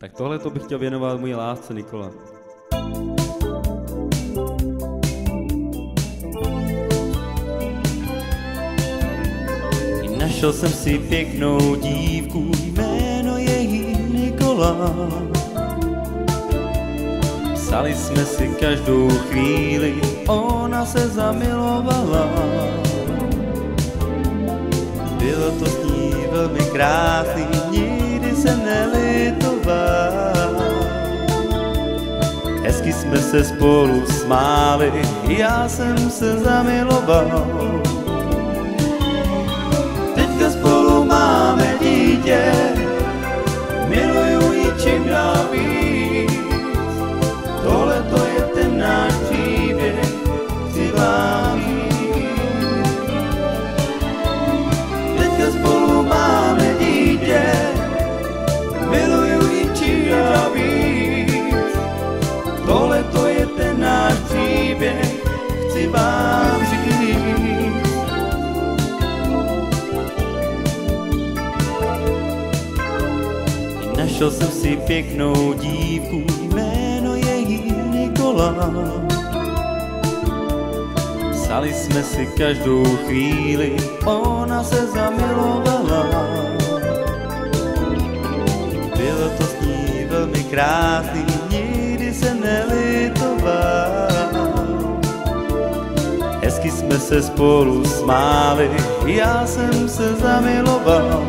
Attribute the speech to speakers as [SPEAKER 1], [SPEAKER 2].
[SPEAKER 1] Tak tohle to bych chtěl věnovat mojí lásce, Nikola. Našel jsem si pěknou dívku, jméno je jí Nikola. Psali jsme si každou chvíli, ona se zamilovala. Bylo to s ní velmi krásný, nikdy se nelitoval. Hezky jsme se spolu smáli, já jsem se zamiloval. Teďka spolu máme dítě, miluju ji čím dál víc. Tohle to je ten náš příběh, chci vám říct. Teďka spolu máme dítě, miluju ji čím dál víc. Tohle to je ten náš příběh, chci vám říct. Našel jsem si pěknou dívku, jméno je jí Nikola. Psali jsme si každou chvíli, ona se zamilovala. Bylo to s ní velmi krásný, nikdy se nelitoval. Hezky jsme se spolu smáli, já jsem se zamiloval.